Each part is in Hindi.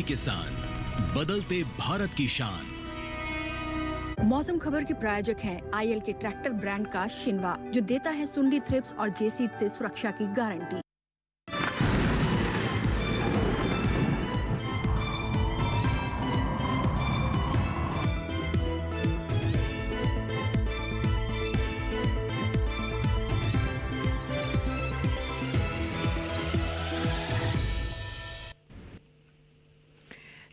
किसान, बदलते भारत की शान। मौसम खबर के प्रायोजक हैं आईएल के ट्रैक्टर ब्रांड का शिनवा, जो देता है सुंडी, थ्रिप्स और जेसीड से सुरक्षा की गारंटी।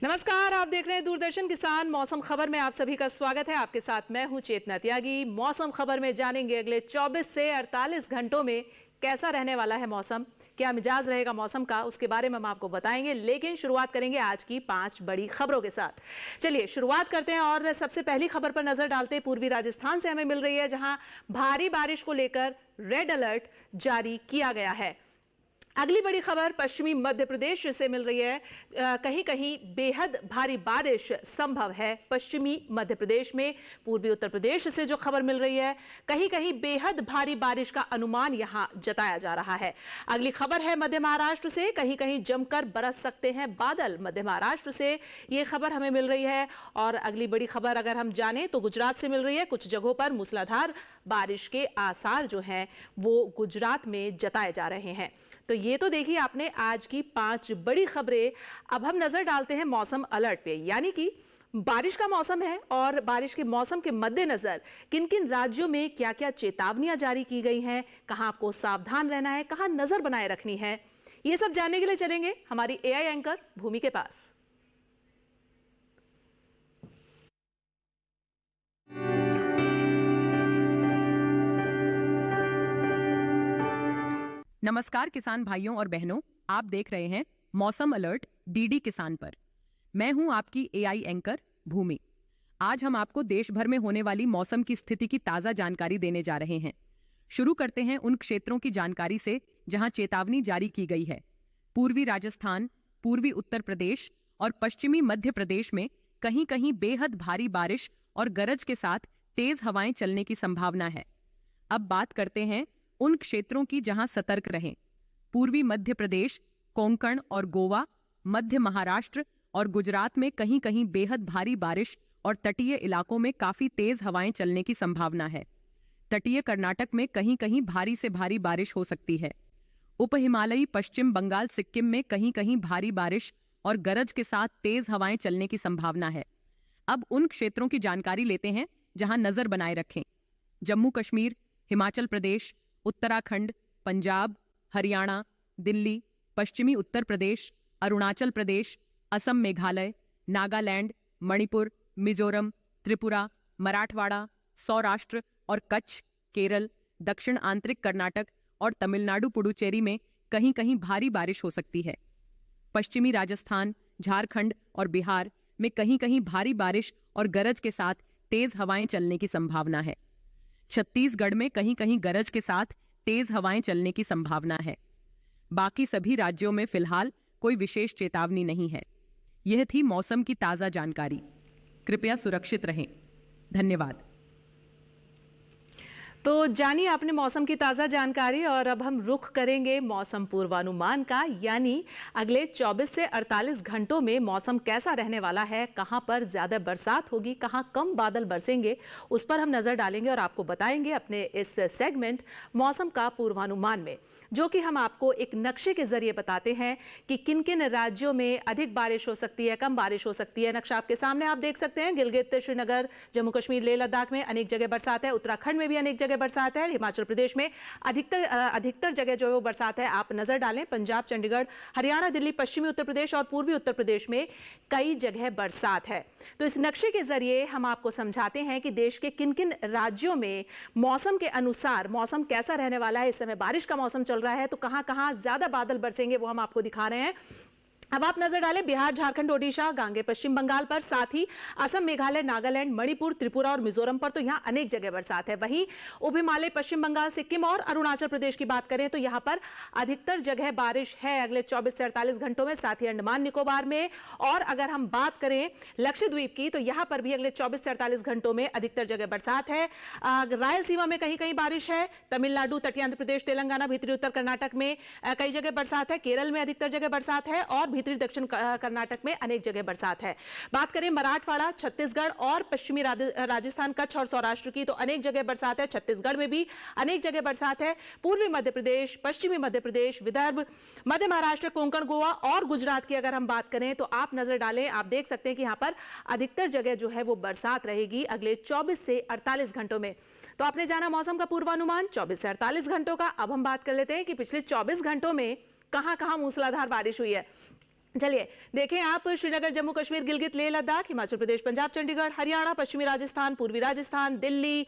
नमस्कार, आप देख रहे हैं दूरदर्शन किसान। मौसम खबर में आप सभी का स्वागत है। आपके साथ मैं हूं चेतना त्यागी। मौसम खबर में जानेंगे अगले 24 से 48 घंटों में कैसा रहने वाला है मौसम, क्या मिजाज रहेगा मौसम का, उसके बारे में हम आपको बताएंगे। लेकिन शुरुआत करेंगे आज की 5 बड़ी खबरों के साथ। चलिए शुरुआत करते हैं और सबसे पहली खबर पर नजर डालते हैं। पूर्वी राजस्थान से हमें मिल रही है, जहां भारी बारिश को लेकर रेड अलर्ट जारी किया गया है। अगली बड़ी खबर पश्चिमी मध्य प्रदेश से मिल रही है। कहीं कहीं बेहद भारी बारिश संभव है पश्चिमी मध्य प्रदेश में। पूर्वी उत्तर प्रदेश से जो खबर मिल रही है, कहीं कहीं बेहद भारी बारिश का अनुमान यहां जताया जा रहा है। अगली खबर है मध्य महाराष्ट्र से, कहीं कहीं जमकर बरस सकते हैं बादल। मध्य महाराष्ट्र से ये खबर हमें मिल रही है। और अगली बड़ी खबर अगर हम जानें तो गुजरात से मिल रही है। कुछ जगहों पर मूसलाधार बारिश के आसार जो हैं वो गुजरात में जताए जा रहे हैं। तो ये तो देखिए आपने आज की 5 बड़ी खबरें। अब हम नजर डालते हैं मौसम अलर्ट पे, यानी कि बारिश का मौसम है और बारिश के मौसम के मद्देनजर किन किन राज्यों में क्या क्या चेतावनियां जारी की गई हैं, कहां आपको सावधान रहना है, कहां नजर बनाए रखनी है, ये सब जानने के लिए चलेंगे हमारी एआई एंकर भूमि के पास। नमस्कार किसान भाइयों और बहनों, आप देख रहे हैं मौसम अलर्ट डीडी किसान पर। मैं हूं आपकी एआई एंकर भूमि। आज हम आपको देश भर में होने वाली मौसम की स्थिति की ताजा जानकारी देने जा रहे हैं। शुरू करते हैं उन क्षेत्रों की जानकारी से जहां चेतावनी जारी की गई है। पूर्वी राजस्थान, पूर्वी उत्तर प्रदेश और पश्चिमी मध्य प्रदेश में कहीं कहीं बेहद भारी बारिश और गरज के साथ तेज हवाएं चलने की संभावना है। अब बात करते हैं उन क्षेत्रों की जहां सतर्क रहें। पूर्वी मध्य प्रदेश, कोंकण और गोवा, मध्य महाराष्ट्र और गुजरात में कहीं कहीं बेहद भारी बारिश और तटीय इलाकों में काफी तेज हवाएं चलने की संभावना है। तटीय कर्नाटक में कहीं कहीं भारी से भारी बारिश हो सकती है। उप हिमालयी पश्चिम बंगाल, सिक्किम में कहीं कहीं भारी बारिश और गरज के साथ तेज हवाएं चलने की संभावना है। अब उन क्षेत्रों की जानकारी लेते हैं जहां नजर बनाए रखें। जम्मू कश्मीर, हिमाचल प्रदेश, उत्तराखंड, पंजाब, हरियाणा, दिल्ली, पश्चिमी उत्तर प्रदेश, अरुणाचल प्रदेश, असम, मेघालय, नागालैंड, मणिपुर, मिजोरम, त्रिपुरा, मराठवाड़ा, सौराष्ट्र और कच्छ, केरल, दक्षिण आंतरिक कर्नाटक और तमिलनाडु पुडुचेरी में कहीं कहीं भारी बारिश हो सकती है। पश्चिमी राजस्थान, झारखंड और बिहार में कहीं कहीं भारी बारिश और गरज के साथ तेज हवाएं चलने की संभावना है। छत्तीसगढ़ में कहीं कहीं गरज के साथ तेज हवाएं चलने की संभावना है। बाकी सभी राज्यों में फिलहाल कोई विशेष चेतावनी नहीं है। यह थी मौसम की ताजा जानकारी। कृपया सुरक्षित रहें। धन्यवाद। तो जानिए आपने मौसम की ताज़ा जानकारी। और अब हम रुख करेंगे मौसम पूर्वानुमान का, यानी अगले 24 से 48 घंटों में मौसम कैसा रहने वाला है, कहां पर ज़्यादा बरसात होगी, कहां कम बादल बरसेंगे, उस पर हम नज़र डालेंगे और आपको बताएंगे अपने इस सेगमेंट मौसम का पूर्वानुमान में, जो कि हम आपको एक नक्शे के जरिए बताते हैं कि किन किन राज्यों में अधिक बारिश हो सकती है, कम बारिश हो सकती है। नक्शा आपके सामने आप देख सकते हैं। गिलगित, श्रीनगर, जम्मू कश्मीर, लेह लद्दाख में अनेक जगह बरसात है। उत्तराखंड में भी अनेक जगह बरसात है। हिमाचल प्रदेश में अधिकतर जगह जो है वो बरसात है। आप नजर डालें, पंजाब, चंडीगढ़, हरियाणा, दिल्ली, पश्चिमी उत्तर प्रदेश और पूर्वी उत्तर प्रदेश में कई जगह बरसात है। तो इस नक्शे के जरिए हम आपको समझाते हैं कि देश के किन किन राज्यों में मौसम के अनुसार मौसम कैसा रहने वाला है। इस समय बारिश का मौसम चल रहा है, तो कहां कहां ज्यादा बादल बरसेंगे वो हम आपको दिखा रहे हैं। अब आप नजर डालें बिहार, झारखंड, ओडिशा, गांगे पश्चिम बंगाल पर, साथ ही असम, मेघालय, नागालैंड, मणिपुर, त्रिपुरा और मिजोरम पर, तो यहां अनेक जगह बरसात है। वहीं उप हिमालय, पश्चिम बंगाल, सिक्किम और अरुणाचल प्रदेश की बात करें तो यहां पर अधिकतर जगह बारिश है अगले 24 से 48 घंटों में, साथ ही अंडमान निकोबार में। और अगर हम बात करें लक्षद्वीप की, तो यहां पर भी अगले 24 से 48 घंटों में अधिकतर जगह बरसात है। रायलसीमा में कहीं कहीं बारिश है। तमिलनाडु, तटीय आंध्र प्रदेश, तेलंगाना, भीतरी उत्तर कर्नाटक में कई जगह बरसात है। केरल में अधिकतर जगह बरसात है और भीतरी दक्षिण कर्नाटक में अनेक जगह बरसात है। बात करें मराठवाड़ा, छत्तीसगढ़ और पश्चिमी राजस्थान, कच्छ और सौराष्ट्र की, तो अनेक जगह बरसात है। छत्तीसगढ़ में भी अनेक जगह बरसात है। पूर्वी मध्य प्रदेश, पश्चिमी मध्य प्रदेश, विदर्भ, मध्य महाराष्ट्र, कोंकण, गोवा और गुजरात की अगर हम बात करें तो आप नजर डालें, आप देख सकते हैं कि यहां पर अधिकतर जगह जो है वो बरसात रहेगी अगले 24 से 48 घंटों में। तो आपने जाना मौसम का पूर्वानुमान 24 से 48 घंटों का। अब हम बात कर लेते हैं कि पिछले 24 घंटों में कहां-कहां मूसलाधार बारिश हुई है। चलिए देखें आप, श्रीनगर, जम्मू कश्मीर, गिलगित, लेह लद्दाख, हिमाचल प्रदेश, पंजाब, चंडीगढ़, हरियाणा, पश्चिमी राजस्थान, पूर्वी राजस्थान, दिल्ली,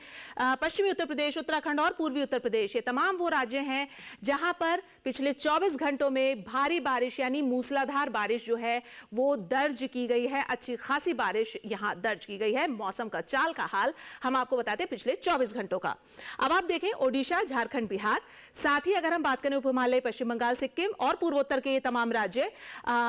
पश्चिमी उत्तर प्रदेश, उत्तराखंड और पूर्वी उत्तर प्रदेश, ये तमाम वो राज्य हैं जहां पर पिछले 24 घंटों में भारी बारिश यानी मूसलाधार बारिश जो है वो दर्ज की गई है। अच्छी खासी बारिश यहां दर्ज की गई है। मौसम का चाल का हाल हम आपको बताते हैं पिछले 24 घंटों का। अब आप देखें ओडिशा, झारखंड, बिहार, साथ ही अगर हम बात करें उप हिमालय, पश्चिम बंगाल, सिक्किम और पूर्वोत्तर के ये तमाम राज्य,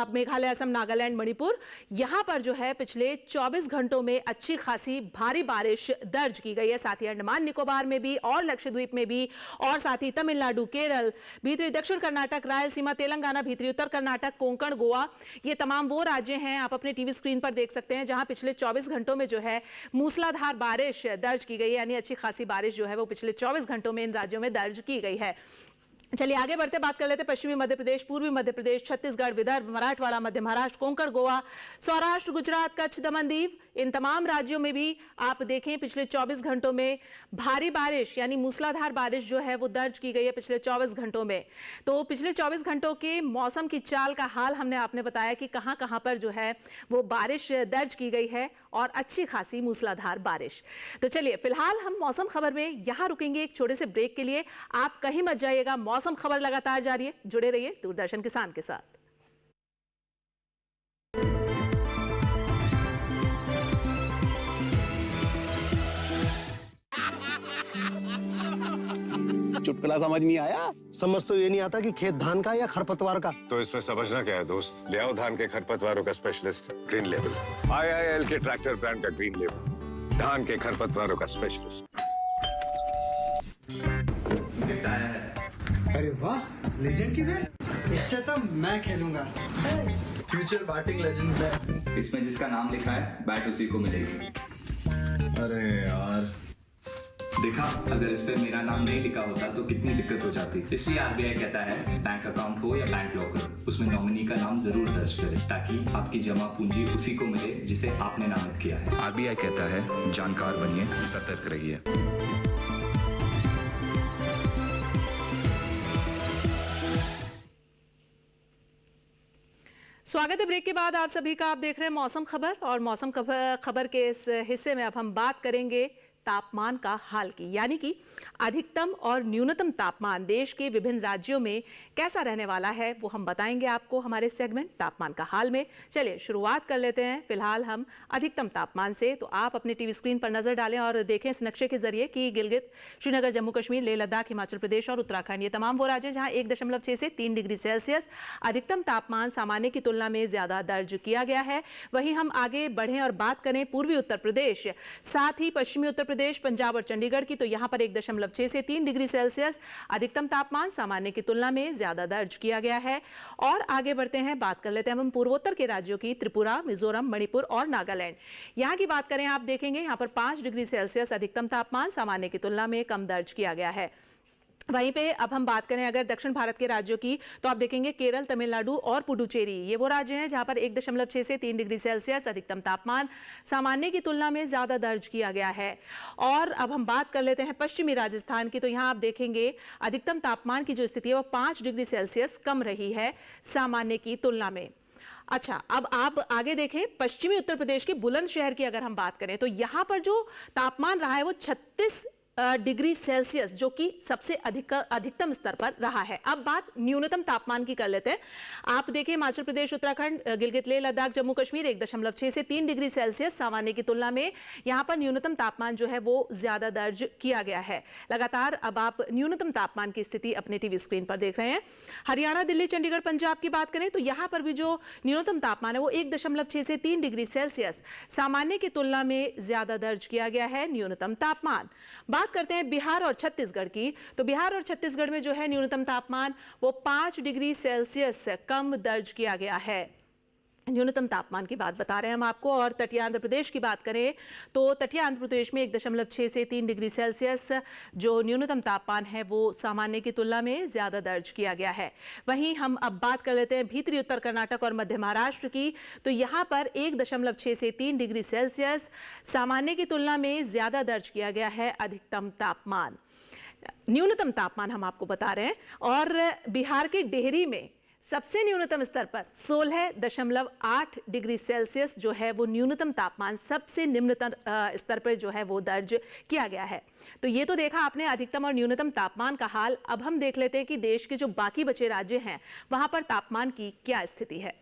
मेघालय, असम, नागालैंड, मणिपुर, यहां पर जो है पिछले 24 घंटों में अच्छी खासी भारी बारिश दर्ज की गई है। साथ ही अंडमान निकोबार में भी और लक्षद्वीप में भी, और साथ ही तमिलनाडु, केरल, भीतरी दक्षिण कर्नाटक, रायलसीमा, तेलंगाना, भीतरी उत्तर कर्नाटक, कोंकण, गोवा, ये तमाम वो राज्य हैं आप अपने टीवी स्क्रीन पर देख सकते हैं जहां पिछले 24 घंटों में जो है मूसलाधार बारिश दर्ज की गई है, यानी अच्छी खासी बारिश जो है वो पिछले 24 घंटों में इन राज्यों में दर्ज की गई है। चलिए आगे बढ़ते बात कर लेते हैं पश्चिमी मध्य प्रदेश, पूर्वी मध्य प्रदेश, छत्तीसगढ़, विदर्भ, मराठवाड़ा, मध्य महाराष्ट्र, कोंकण, गोवा, सौराष्ट्र, गुजरात, कच्छ, दमन, दीव, इन तमाम राज्यों में भी आप देखें पिछले 24 घंटों में भारी बारिश यानी मूसलाधार बारिश जो है वो दर्ज की गई है पिछले 24 घंटों में। तो पिछले 24 घंटों के मौसम की चाल का हाल हमने आपने बताया कि कहां पर जो है वो बारिश दर्ज की गई है और अच्छी खासी मूसलाधार बारिश। तो चलिए फिलहाल हम मौसम खबर में यहां रुकेंगे एक छोटे से ब्रेक के लिए। आप कहीं मत जाइएगा, मौसम खबर लगातार जारी है, जुड़े रहिए दूरदर्शन किसान के साथ। चुटकुला समझ नहीं आया? समझ तो ये नहीं आता कि खेत धान का या खरपतवार का। तो इसमें समझना क्या है दोस्त, ले आओ धान के खरपतवारों का स्पेशलिस्ट ग्रीन लेवल, IIL के ट्रैक्टर ब्रांड का ग्रीन लेवल, धान के खरपतवारों का स्पेशलिस्ट। अरे वाह, लेजेंड की बैट, इससे तो मैं खेलूंगा। फ्यूचर बैटिंग लेजेंड है। इसमें जिसका नाम लिखा है बैट उसी को मिलेगी। अरे यार, देखा, अगर इस पे मेरा नाम नहीं लिखा होता तो कितनी दिक्कत हो जाती। इसलिए RBI कहता है बैंक अकाउंट हो या बैंक लॉकर, उसमें नॉमिनी का नाम जरूर दर्ज करें ताकि आपकी जमा पूंजी उसी को मिले जिसे आपने नामित किया है। RBI कहता है जानकार बनिए, सतर्क रहिए। स्वागत है ब्रेक के बाद आप सभी का। आप देख रहे हैं मौसम खबर, और मौसम खबर के इस हिस्से में अब हम बात करेंगे तापमान का हाल की, यानी कि अधिकतम और न्यूनतम तापमान देश के विभिन्न राज्यों में कैसा रहने वाला है वो हम बताएंगे आपको हमारे सेगमेंट तापमान का हाल में। चलिए शुरुआत कर लेते हैं फिलहाल हम अधिकतम तापमान से। तो आप अपने टीवी स्क्रीन पर नजर डालें और देखें इस नक्शे के जरिए कि गिलगित, श्रीनगर, जम्मू कश्मीर, लेह लद्दाख, हिमाचल प्रदेश और उत्तराखंड, ये तमाम वो राज्य जहां 1.6 से 3 डिग्री सेल्सियस अधिकतम तापमान सामान्य की तुलना में ज्यादा दर्ज किया गया है। वहीं हम आगे बढ़ें और बात करें पूर्वी उत्तर प्रदेश, साथ ही पश्चिमी उत्तर प्रदेश, पंजाब और चंडीगढ़ की, तो यहां पर 1.6 से 3 डिग्री सेल्सियस अधिकतम तापमान सामान्य की तुलना में ज्यादा दर्ज किया गया है। और आगे बढ़ते हैं, बात कर लेते हैं हम पूर्वोत्तर के राज्यों की, त्रिपुरा, मिजोरम, मणिपुर और नागालैंड। यहां की बात करें, आप देखेंगे यहां पर 5 डिग्री सेल्सियस अधिकतम तापमान सामान्य की तुलना में कम दर्ज किया गया है। वहीं पे अब हम बात करें अगर दक्षिण भारत के राज्यों की, तो आप देखेंगे केरल, तमिलनाडु और पुडुचेरी, ये वो राज्य हैं जहां पर 1.6 से 3 डिग्री सेल्सियस अधिकतम तापमान सामान्य की तुलना में ज्यादा दर्ज किया गया है। और अब हम बात कर लेते हैं पश्चिमी राजस्थान की, तो यहां आप देखेंगे अधिकतम तापमान की जो स्थिति है वो 5 डिग्री सेल्सियस कम रही है सामान्य की तुलना में। अच्छा, अब आप आगे देखें पश्चिमी उत्तर प्रदेश के बुलंदशहर की अगर हम बात करें, तो यहां पर जो तापमान रहा है वो 36 डिग्री सेल्सियस, जो कि सबसे अधिकतम स्तर पर रहा है। अब बात न्यूनतम तापमान की कर लेते हैं। आप देखिए हिमाचल प्रदेश, उत्तराखंड, गिलगित, लेह लद्दाख, जम्मू कश्मीर 1.6 से 3 डिग्री सेल्सियस सामान्य की तुलना में यहां पर न्यूनतम तापमान जो है वो ज्यादा दर्ज किया गया है। लगातार अब आप न्यूनतम तापमान की स्थिति अपने टीवी स्क्रीन पर देख रहे हैं। हरियाणा, दिल्ली, चंडीगढ़, पंजाब की बात करें तो यहां पर भी जो न्यूनतम तापमान है वो 1.6 से 3 डिग्री सेल्सियस सामान्य की तुलना में ज्यादा दर्ज किया गया है न्यूनतम तापमान। बात करते हैं बिहार और छत्तीसगढ़ की, तो बिहार और छत्तीसगढ़ में जो है न्यूनतम तापमान वो 5 डिग्री सेल्सियस कम दर्ज किया गया है। न्यूनतम तापमान की बात बता रहे हैं हम आपको। और तटीय आंध्र प्रदेश की बात करें तो तटीय आंध्र प्रदेश में 1.6 से 3 डिग्री सेल्सियस जो न्यूनतम तापमान है वो सामान्य की तुलना में ज़्यादा दर्ज किया गया है। वहीं हम अब बात कर लेते हैं भीतरी उत्तर कर्नाटक और मध्य महाराष्ट्र की, तो यहाँ पर 1.6 से 3 डिग्री सेल्सियस सामान्य की तुलना में ज़्यादा दर्ज किया गया है अधिकतम तापमान। न्यूनतम तापमान हम आपको बता रहे हैं। और बिहार के डेहरी में सबसे न्यूनतम स्तर पर 16.8 डिग्री सेल्सियस जो है वो न्यूनतम तापमान सबसे निम्नतम स्तर पर जो है वो दर्ज किया गया है। तो ये तो देखा आपने अधिकतम और न्यूनतम तापमान का हाल। अब हम देख लेते हैं कि देश के जो बाकी बचे राज्य हैं वहां पर तापमान की क्या स्थिति है।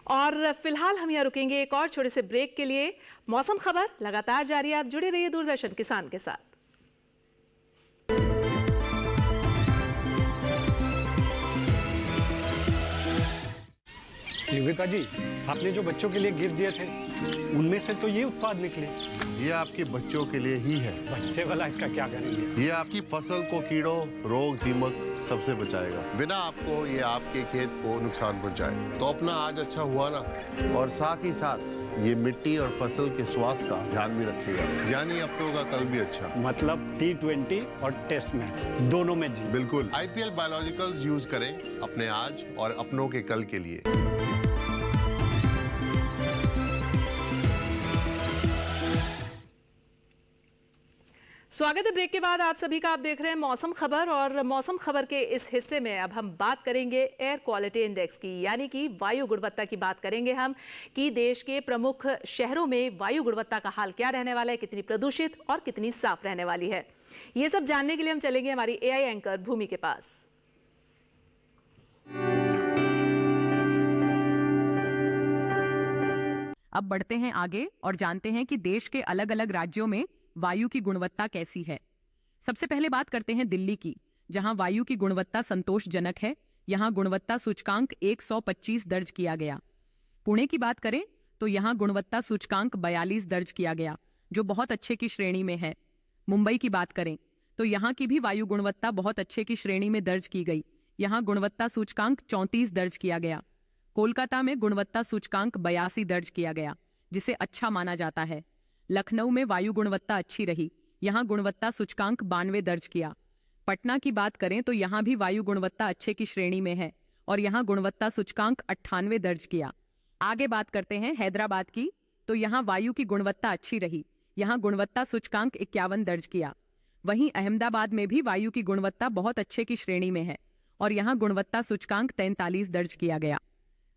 और फिलहाल हम यहाँ रुकेंगे एक और छोटे से ब्रेक के लिए। मौसम खबर लगातार जारी है, आप जुड़े रहिए दूरदर्शन किसान के साथ। युविका जी, आपने जो बच्चों के लिए गिफ्ट दिए थे उनमें से तो ये उत्पाद निकले। ये आपके बच्चों के लिए ही है। बच्चे वाला इसका क्या करेंगे? ये आपकी फसल को कीड़ों, रोग, दीमक सबसे बचाएगा बिना आपको ये आपके खेत को नुकसान पहुंचाए। तो अपना आज अच्छा हुआ ना, और साथ ही साथ ये मिट्टी और फसल के स्वास्थ्य का ध्यान भी रखेगा, यानी अपनों का कल भी अच्छा। मतलब T20 और टेस्ट मैच दोनों में जी। बिल्कुल। IPL बायोलॉजिकल्स यूज करें अपने आज और अपनों के कल के लिए। स्वागत है ब्रेक के बाद आप सभी का। आप देख रहे हैं मौसम खबर, और मौसम खबर के इस हिस्से में अब हम बात करेंगे एयर क्वालिटी इंडेक्स की, यानी कि वायु गुणवत्ता की बात करेंगे हम कि देश के प्रमुख शहरों में वायु गुणवत्ता का हाल क्या रहने वाला है, कितनी प्रदूषित और कितनी साफ रहने वाली है। ये सब जानने के लिए हम चलेंगे हमारी AI एंकर भूमि के पास। अब बढ़ते हैं आगे और जानते हैं कि देश के अलग अलग राज्यों में वायु की गुणवत्ता कैसी है। सबसे पहले बात करते हैं दिल्ली की, जहां वायु की गुणवत्ता संतोषजनक है। यहां गुणवत्ता सूचकांक 125 दर्ज किया गया। पुणे की बात करें तो यहां गुणवत्ता सूचकांक 42 दर्ज किया गया, जो बहुत अच्छे की श्रेणी में है। मुंबई की बात करें तो यहां की भी वायु गुणवत्ता बहुत अच्छे की श्रेणी में दर्ज की गई। यहां गुणवत्ता सूचकांक 34 दर्ज किया गया। कोलकाता में गुणवत्ता सूचकांक 82 दर्ज किया गया, जिसे अच्छा माना जाता है। लखनऊ में वायु गुणवत्ता अच्छी रही। यहां गुणवत्ता सूचकांक 92 दर्ज किया। पटना की बात करें तो यहां भी वायु गुणवत्ता अच्छे की श्रेणी में है और यहां गुणवत्ता सूचकांक 98 दर्ज किया। आगे बात करते हैं हैदराबाद की, तो यहां वायु की गुणवत्ता अच्छी रही। यहां गुणवत्ता सूचकांक 51 दर्ज किया। वहीं अहमदाबाद में भी वायु की गुणवत्ता बहुत अच्छे की श्रेणी में है और यहां गुणवत्ता सूचकांक 43 दर्ज किया गया।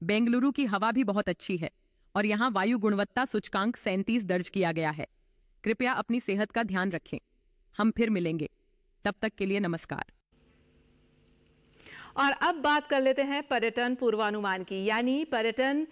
बेंगलुरु की हवा भी बहुत अच्छी है और यहां वायु गुणवत्ता सूचकांक 37 दर्ज किया गया है। कृपया अपनी सेहत का ध्यान रखें। हम फिर मिलेंगे, तब तक के लिए नमस्कार। और अब बात कर लेते हैं पर्यटन पूर्वानुमान की, यानी पर्यटन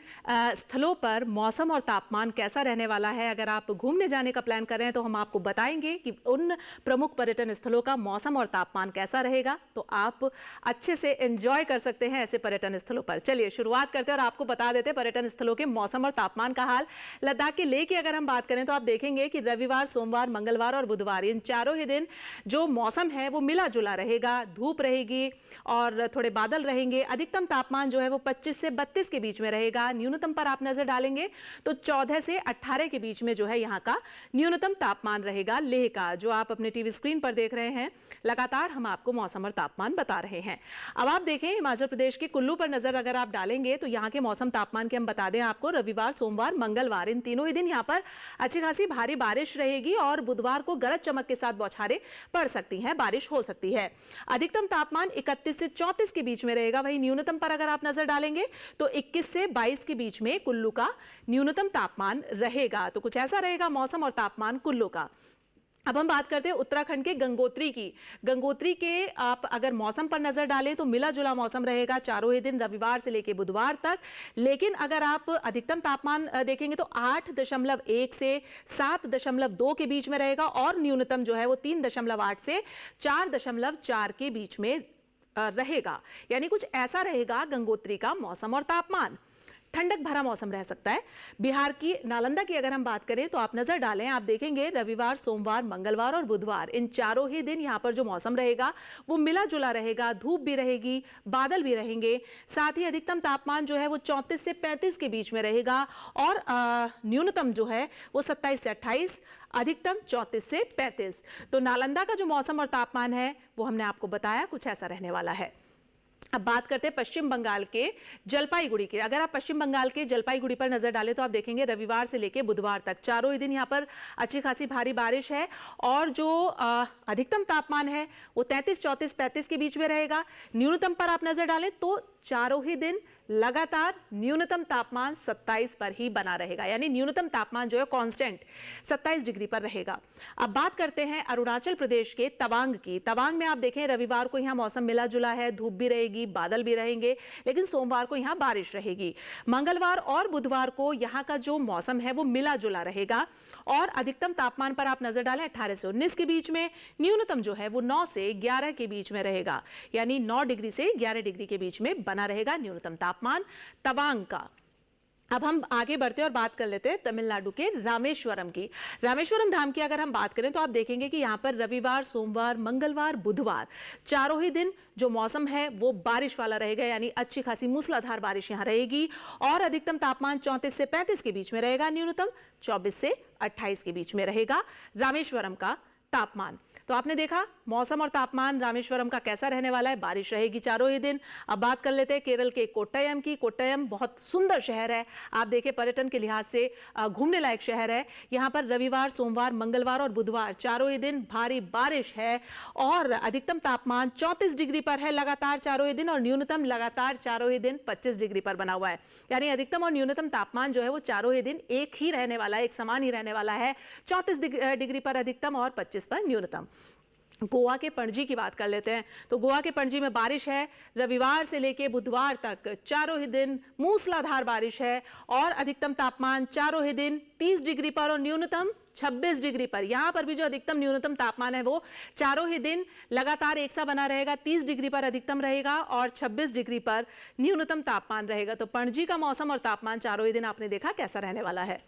स्थलों पर मौसम और तापमान कैसा रहने वाला है। अगर आप घूमने जाने का प्लान कर रहे हैं तो हम आपको बताएंगे कि उन प्रमुख पर्यटन स्थलों का मौसम और तापमान कैसा रहेगा, तो आप अच्छे से एंजॉय कर सकते हैं ऐसे पर्यटन स्थलों पर। चलिए शुरुआत करते हैं और आपको बता देते हैं पर्यटन स्थलों के मौसम और तापमान का हाल। लद्दाख के लेह की अगर हम बात करें तो आप देखेंगे कि रविवार, सोमवार, मंगलवार और बुधवार इन चारों ही दिन जो मौसम है वो मिला जुला रहेगा। धूप रहेगी और थोड़े बादल रहेंगे। अधिकतम तापमान जो है वो 25 से 32 के बीच में रहेगा। न्यूनतम पर आप नजर डालेंगे तो 14 से 18 के बीच में जो है यहाँ का न्यूनतम तापमान रहेगा। लेह का जो आप अपने टीवी स्क्रीन पर देख रहे हैं, लगातार हम आपको मौसम और तापमान बता रहे हैं। अब आप देखें हिमाचल प्रदेश के कुल्लू पर नजर अगर आप डालेंगे तो यहाँ के मौसम तापमान के हम बता दें आपको, रविवार, सोमवार, मंगलवार इन तीनों ही दिन यहाँ पर अच्छी खासी भारी बारिश रहेगी और बुधवार को गरज चमक के साथ बौछारें पड़ सकती हैं, बारिश हो सकती है। अधिकतम तापमान 31 से 34 के बीच में रहेगा। वहीं न्यूनतम पर अगर आप नजर डालेंगे तो 21 से 22 के बीच में कुल्लू का न्यूनतम तापमान रहेगा। तो कुछ ऐसा रहेगा मौसम और तापमान कुल्लू का। अब हम बात करते हैं उत्तराखंड के गंगोत्री की। गंगोत्री के आप अगर मौसम पर नजर डालें तो मिला जुला मौसम रहेगा चारों ही दिन, रविवार से लेकर बुधवार तक। लेकिन अगर आप अधिकतम तापमान देखेंगे तो 8.1 से 7.2 के बीच में रहेगा और न्यूनतम जो है वो 3.8 से 4.4 के बीच में रहेगा। यानी कुछ ऐसा रहेगा गंगोत्री का मौसम और तापमान। ठंडक भरा मौसम रह सकता है। बिहार की नालंदा की अगर हम बात करें तो आप नजर डालें, आप देखेंगे रविवार, सोमवार, मंगलवार और बुधवार इन चारों ही दिन यहाँ पर जो मौसम रहेगा वो मिला जुला रहेगा। धूप भी रहेगी, बादल भी रहेंगे। साथ ही अधिकतम तापमान जो है वो 34 से 35 के बीच में रहेगा और न्यूनतम जो है वो 27 से 28, अधिकतम 34 से 35। तो नालंदा का जो मौसम और तापमान है वो हमने आपको बताया, कुछ ऐसा रहने वाला है। अब बात करते हैं पश्चिम बंगाल के जलपाईगुड़ी की। अगर आप पश्चिम बंगाल के जलपाईगुड़ी पर नजर डालें तो आप देखेंगे रविवार से लेकर बुधवार तक चारों ही दिन यहाँ पर अच्छी खासी भारी बारिश है और जो अधिकतम तापमान है वो 33, 34, 35 के बीच में रहेगा। न्यूनतम पर आप नजर डालें तो चारों ही दिन लगातार न्यूनतम तापमान 27 पर ही बना रहेगा। यानी न्यूनतम तापमान जो है कांस्टेंट 27 डिग्री पर रहेगा। अब बात करते हैं अरुणाचल प्रदेश के तवांग की। तवांग में आप देखें रविवार को यहाँ मौसम मिला जुला है, धूप भी रहेगी, बादल भी रहेंगे, लेकिन सोमवार को यहाँ बारिश रहेगी। मंगलवार और बुधवार को यहाँ का जो मौसम है वो मिला जुला रहेगा और अधिकतम तापमान पर आप नजर डालें 18 से 19 के बीच में। न्यूनतम जो है वो 9 से 11 के बीच में रहेगा। यानी 9 डिग्री से 11 डिग्री के बीच में बना रहेगा न्यूनतम तापमान तवांग का। अब हम आगे बढ़ते और बात कर लेते हैं तमिलनाडु के रामेश्वरम की। रामेश्वरम धाम की अगर हम बात करें तो आप देखेंगे कि यहाँ पर रविवार, सोमवार, मंगलवार, बुधवार चारों ही दिन जो मौसम है वो बारिश वाला रहेगा। यानी अच्छी खासी मूसलाधार बारिश यहाँ रहेगी और अधिकतम तापमान 34 से 35 के बीच में रहेगा, न्यूनतम 24 से 28 के बीच में रहेगा रामेश्वरम का तापमान। तो आपने देखा मौसम और तापमान रामेश्वरम का कैसा रहने वाला है, बारिश रहेगी चारों ही दिन। अब बात कर लेते हैं केरल के कोट्टयम की। कोट्टयम बहुत सुंदर शहर है, आप देखें पर्यटन के लिहाज से घूमने लायक शहर है। यहाँ पर रविवार, सोमवार, मंगलवार और बुधवार चारों ही दिन भारी बारिश है और अधिकतम तापमान 34 डिग्री पर है लगातार चारों ही दिन और न्यूनतम लगातार चारों ही दिन 25 डिग्री पर बना हुआ है। यानी अधिकतम और न्यूनतम तापमान जो है वो चारों ही दिन एक ही रहने वाला है, एक समान ही रहने वाला है। 34 डिग्री पर अधिकतम और 25 पर न्यूनतम। गोवा के पणजी की बात कर लेते हैं तो गोवा के पणजी में बारिश है रविवार से लेकर बुधवार तक चारों ही दिन मूसलाधार बारिश है और अधिकतम तापमान चारों ही दिन 30 डिग्री पर और न्यूनतम 26 डिग्री पर। यहाँ पर भी जो अधिकतम न्यूनतम तापमान है वो चारों ही दिन लगातार एक सा बना रहेगा। 30 डिग्री पर अधिकतम रहेगा और 26 डिग्री पर न्यूनतम तापमान रहेगा। तो पणजी का मौसम और तापमान चारों ही दिन आपने देखा कैसा रहने वाला है।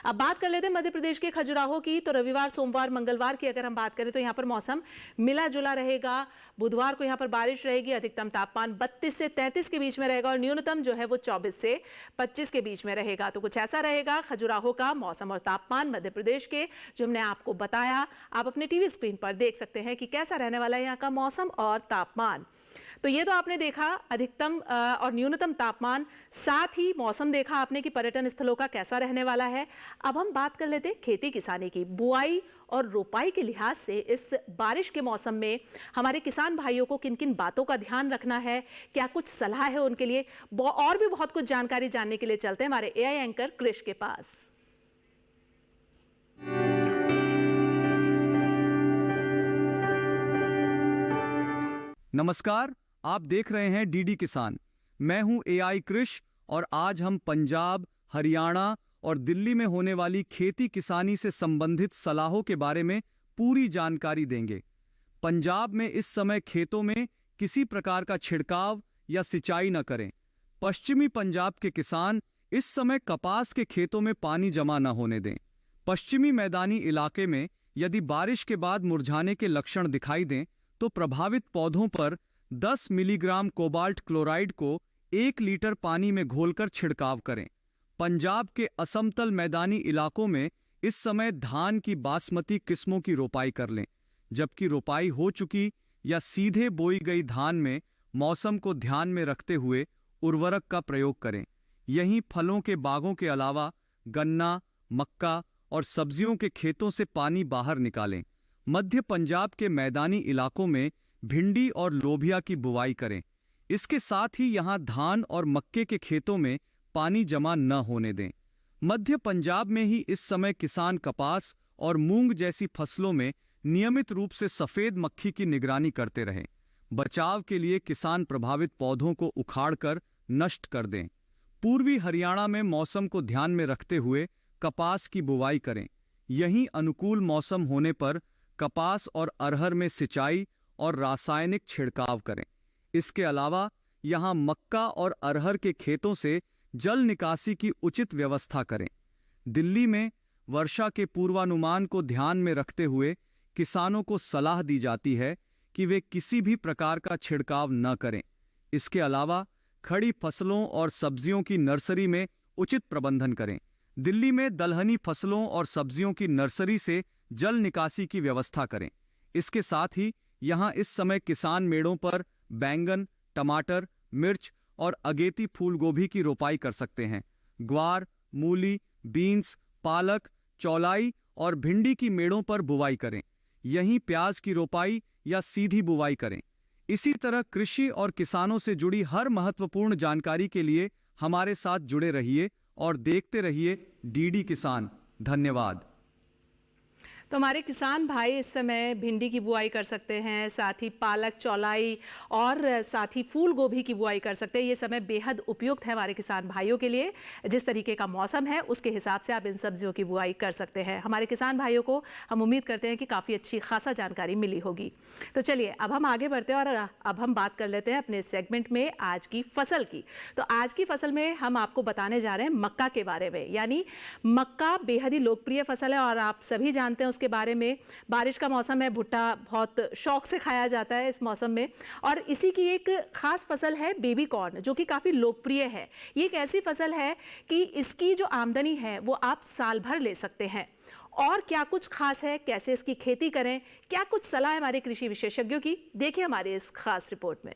अब बात कर लेते हैं मध्य प्रदेश के खजुराहो की। तो रविवार, सोमवार, मंगलवार की अगर हम बात करें तो यहाँ पर मौसम मिला जुला रहेगा। बुधवार को यहाँ पर बारिश रहेगी। अधिकतम तापमान 32 से 33 के बीच में रहेगा और न्यूनतम जो है वो 24 से 25 के बीच में रहेगा। तो कुछ ऐसा रहेगा खजुराहो का मौसम और तापमान मध्य प्रदेश के, जो हमने आपको बताया। आप अपने टीवी स्क्रीन पर देख सकते हैं कि कैसा रहने वाला है यहाँ का मौसम और तापमान। तो ये तो आपने देखा अधिकतम और न्यूनतम तापमान, साथ ही मौसम देखा आपने कि पर्यटन स्थलों का कैसा रहने वाला है। अब हम बात कर लेते हैं खेती किसानी की। बुआई और रोपाई के लिहाज से इस बारिश के मौसम में हमारे किसान भाइयों को किन किन बातों का ध्यान रखना है, क्या कुछ सलाह है उनके लिए, और भी बहुत कुछ जानकारी जानने के लिए चलते हैं हमारे एआई एंकर कृष के पास। नमस्कार, आप देख रहे हैं डीडी किसान। मैं हूं एआई कृष और आज हम पंजाब, हरियाणा और दिल्ली में होने वाली खेती किसानी से संबंधित सलाहों के बारे में पूरी जानकारी देंगे। पंजाब में इस समय खेतों में किसी प्रकार का छिड़काव या सिंचाई न करें। पश्चिमी पंजाब के किसान इस समय कपास के खेतों में पानी जमा न होने दें। पश्चिमी मैदानी इलाके में यदि बारिश के बाद मुरझाने के लक्षण दिखाई दें तो प्रभावित पौधों पर 10 मिलीग्राम कोबाल्ट क्लोराइड को 1 लीटर पानी में घोलकर छिड़काव करें। पंजाब के असमतल मैदानी इलाकों में इस समय धान की बासमती किस्मों की रोपाई कर लें। जबकि रोपाई हो चुकी या सीधे बोई गई धान में मौसम को ध्यान में रखते हुए उर्वरक का प्रयोग करें। यहीं फलों के बागों के अलावा गन्ना, मक्का और सब्जियों के खेतों से पानी बाहर निकालें। मध्य पंजाब के मैदानी इलाकों में भिंडी और लोबिया की बुवाई करें। इसके साथ ही यहां धान और मक्के के खेतों में पानी जमा न होने दें। मध्य पंजाब में ही इस समय किसान कपास और मूंग जैसी फसलों में नियमित रूप से सफेद मक्खी की निगरानी करते रहें। बचाव के लिए किसान प्रभावित पौधों को उखाड़कर नष्ट कर दें। पूर्वी हरियाणा में मौसम को ध्यान में रखते हुए कपास की बुवाई करें। यहीं अनुकूल मौसम होने पर कपास और अरहर में सिंचाई और रासायनिक छिड़काव करें। इसके अलावा यहां मक्का और अरहर के खेतों से जल निकासी की उचित व्यवस्था करें। दिल्ली में वर्षा के पूर्वानुमान को ध्यान में रखते हुए किसानों को सलाह दी जाती है कि वे किसी भी प्रकार का छिड़काव न करें। इसके अलावा खड़ी फसलों और सब्जियों की नर्सरी में उचित प्रबंधन करें। दिल्ली में दलहनी फसलों और सब्जियों की नर्सरी से जल निकासी की व्यवस्था करें। इसके साथ ही यहां इस समय किसान मेड़ों पर बैंगन, टमाटर, मिर्च और अगेती फूल गोभी की रोपाई कर सकते हैं। ग्वार, मूली, बीन्स, पालक, चौलाई और भिंडी की मेड़ों पर बुवाई करें। यहीं प्याज की रोपाई या सीधी बुवाई करें। इसी तरह कृषि और किसानों से जुड़ी हर महत्वपूर्ण जानकारी के लिए हमारे साथ जुड़े रहिए और देखते रहिए डीडी किसान। धन्यवाद। तो हमारे किसान भाई इस समय भिंडी की बुआई कर सकते हैं, साथ ही पालक, चौलाई और साथ ही फूल गोभी की बुआई कर सकते हैं। ये समय बेहद उपयुक्त है हमारे किसान भाइयों के लिए। जिस तरीके का मौसम है उसके हिसाब से आप इन सब्जियों की बुआई कर सकते हैं। हमारे किसान भाइयों को हम उम्मीद करते हैं कि काफ़ी अच्छी खासा जानकारी मिली होगी। तो चलिए अब हम आगे बढ़ते हैं और अब हम बात कर लेते हैं अपने सेगमेंट में आज की फसल की। तो आज की फसल में हम आपको बताने जा रहे हैं मक्का के बारे में। यानी मक्का बेहद ही लोकप्रिय फसल है और आप सभी जानते हैं के बारे में। बारिश का मौसम है, भुट्टा बहुत शौक से खाया जाता है इस मौसम में। और इसी की एक खास फसल है बेबी कॉर्न, जो कि काफी लोकप्रिय है। ये एक ऐसी फसल है कि इसकी जो आमदनी है वो आप साल भर ले सकते हैं। और क्या कुछ खास है, कैसे इसकी खेती करें, क्या कुछ सलाह है हमारे कृषि विशेषज्ञों की, देखिए हमारे इस खास रिपोर्ट में।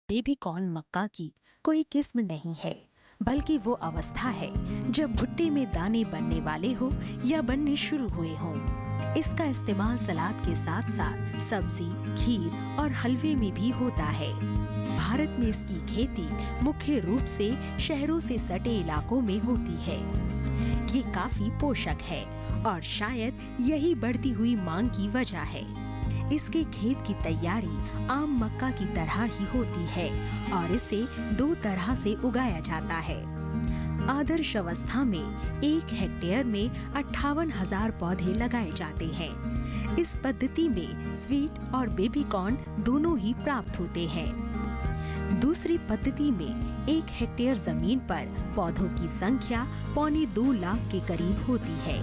बेबी कॉर्न मक्का की कोई किस्म नहीं है, बल्कि वो अवस्था है जब भुट्टे में दाने बनने वाले हो या बनने शुरू हुए हों। इसका इस्तेमाल सलाद के साथ साथ सब्जी, खीर और हलवे में भी होता है। भारत में इसकी खेती मुख्य रूप से शहरों से सटे इलाकों में होती है। ये काफी पोषक है और शायद यही बढ़ती हुई मांग की वजह है। इसके खेत की तैयारी आम मक्का की तरह ही होती है और इसे 2 तरह से उगाया जाता है। आदर्श अवस्था में 1 हेक्टेयर में 58,000 पौधे लगाए जाते हैं। इस पद्धति में स्वीट और बेबी कॉर्न दोनों ही प्राप्त होते हैं। दूसरी पद्धति में 1 हेक्टेयर जमीन पर पौधों की संख्या 2.25 लाख के करीब होती है।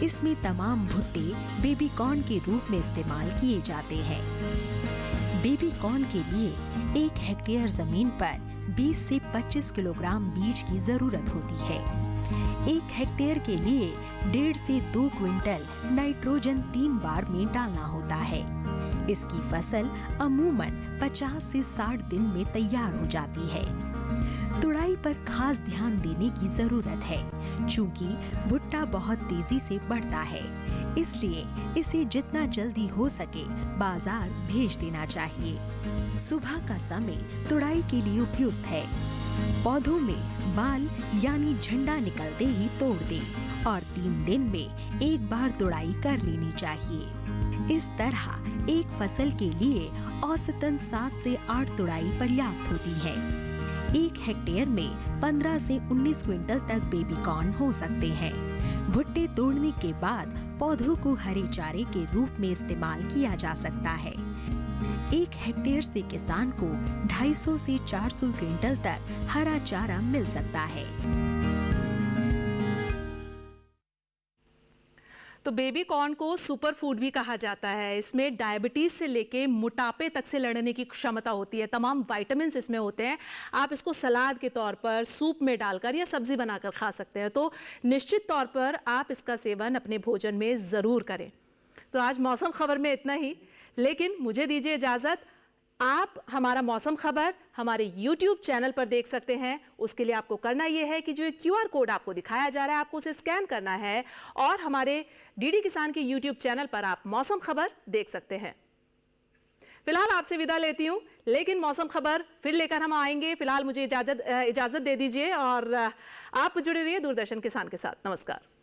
इसमें तमाम भुट्टे बेबी कॉर्न के रूप में इस्तेमाल किए जाते हैं। बेबी कॉर्न के लिए 1 हेक्टेयर जमीन पर 20 से 25 किलोग्राम बीज की जरूरत होती है। 1 हेक्टेयर के लिए 1.5 से 2 क्विंटल नाइट्रोजन 3 बार में डालना होता है। इसकी फसल अमूमन 50 से 60 दिन में तैयार हो जाती है। तुड़ाई पर खास ध्यान देने की जरूरत है, क्योंकि भुट्टा बहुत तेजी से बढ़ता है। इसलिए इसे जितना जल्दी हो सके बाजार भेज देना चाहिए। सुबह का समय तुड़ाई के लिए उपयुक्त है। पौधों में बाल यानी झंडा निकलते ही तोड़ दें और 3 दिन में 1 बार तुड़ाई कर लेनी चाहिए। इस तरह एक फसल के लिए औसतन 7 से 8 तुड़ाई पर्याप्त होती है। 1 हेक्टेयर में 15 से 19 क्विंटल तक बेबी कॉर्न हो सकते हैं। भुट्टे तोड़ने के बाद पौधों को हरे चारे के रूप में इस्तेमाल किया जा सकता है। 1 हेक्टेयर से किसान को 250 से 400 क्विंटल तक हरा चारा मिल सकता है। तो बेबी कॉर्न को सुपर फूड भी कहा जाता है। इसमें डायबिटीज से लेके मोटापे तक से लड़ने की क्षमता होती है। तमाम विटामिन्स इसमें होते हैं। आप इसको सलाद के तौर पर, सूप में डालकर या सब्जी बनाकर खा सकते हैं। तो निश्चित तौर पर आप इसका सेवन अपने भोजन में ज़रूर करें। तो आज मौसम खबर में इतना ही, लेकिन मुझे दीजिए इजाज़त। आप हमारा मौसम खबर हमारे YouTube चैनल पर देख सकते हैं। उसके लिए आपको करना यह है कि जो QR कोड आपको दिखाया जा रहा है, आपको उसे स्कैन करना है और हमारे डीडी किसान के YouTube चैनल पर आप मौसम खबर देख सकते हैं। फिलहाल आपसे विदा लेती हूं, लेकिन मौसम खबर फिर लेकर हम आएंगे। फिलहाल मुझे इजाजत दे दीजिए और आप जुड़े रहिए दूरदर्शन किसान के साथ। नमस्कार।